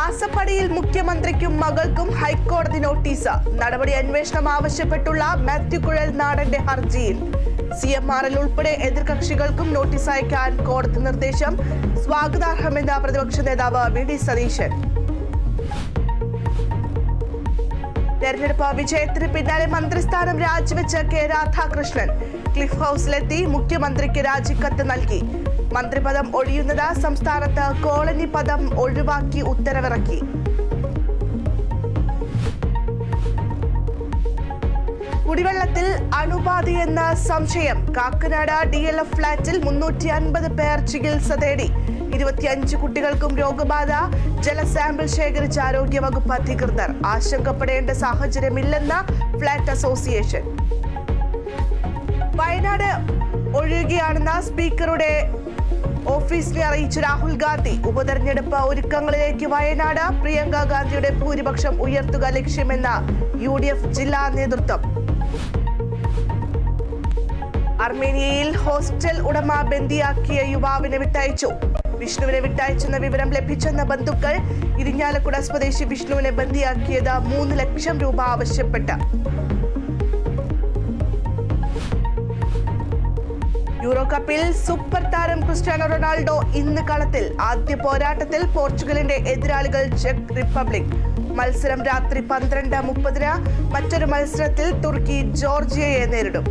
മാസപ്പടിയിൽ മുഖ്യമന്ത്രിക്കും മകൾക്കും ഹൈക്കോടതി നോട്ടീസ്. നടപടി അന്വേഷണം ആവശ്യപ്പെട്ടുള്ള മാത്യു കുഴൽനാടന്റെ ഹർജിയിൽ CMRL ഉൾപ്പെടെ എതിർകക്ഷികൾക്കും നോട്ടീസ് അയക്കാൻ കോടതി നിർദ്ദേശം. സ്വാഗതാർഹമെന്ന പ്രതിപക്ഷ നേതാവ് VD സതീശൻ. തെരഞ്ഞെടുപ്പ് വിജയത്തിന് പിന്നാലെ മന്ത്രിസ്ഥാനം രാജിവെച്ച K രാധാകൃഷ്ണൻ ക്ലിഫ് ഹൌസിലെത്തി മുഖ്യമന്ത്രിക്ക് രാജിക്കത്ത് നൽകി. മന്ത്രിപദം ഒഴിയുന്നത് സംസ്ഥാനത്ത് കോളനി പദം ഒഴിവാക്കി ഉത്തരവിറക്കി. കുടിവെള്ളത്തിൽ അണുബാധയെന്ന സംശയം. കാക്കനാട് DLF ഫ്ളാറ്റിൽ 350 പേർ ചികിത്സ തേടി. 25 കുട്ടികൾക്കും രോഗബാധ. ജലസാമ്പിൾ ശേഖരിച്ച ആരോഗ്യവകുപ്പ് അധികൃതർ. ആശങ്കപ്പെടേണ്ട സാഹചര്യമില്ലെന്ന് ഫ്ളാറ്റ് അസോസിയേഷൻ. വയനാട് ഒഴിയുകയാണെന്ന സ്പീക്കറുടെ ഓഫീസിനെ അറിയിച്ച രാഹുൽ ഗാന്ധി. ഉപതെരഞ്ഞെടുപ്പ് ഒരുക്കങ്ങളിലേക്ക് വയനാട്. പ്രിയങ്ക ഗാന്ധിയുടെ ഭൂരിപക്ഷം ഉയർത്തുക ലക്ഷ്യമെന്ന UDF ജില്ലാ നേതൃത്വം. അർമേനിയയിൽ ഹോസ്റ്റൽ ഉടമ ബന്ദിയാക്കിയ യുവാവിനെ വിട്ടയച്ചു. വിഷ്ണുവിനെ വിട്ടയച്ചെന്ന വിവരം ലഭിച്ചെന്ന ബന്ധുക്കൾ. ഇരിഞ്ഞാലക്കുട സ്വദേശി വിഷ്ണുവിനെ ബന്ദിയാക്കിയത് 3 ലക്ഷം രൂപ ആവശ്യപ്പെട്ട്. യൂറോ കപ്പിൽ സൂപ്പർ താരം ക്രിസ്ത്യാനോ റൊണാൾഡോ ഇന്ന് കളത്തിൽ. ആദ്യ പോരാട്ടത്തിൽ പോർച്ചുഗലിന്റെ എതിരാളികൾ ചെക്ക് റിപ്പബ്ലിക്. മത്സരം രാത്രി 12:30. മറ്റൊരു മത്സരത്തിൽ തുർക്കി ജോർജിയയെ നേരിടും.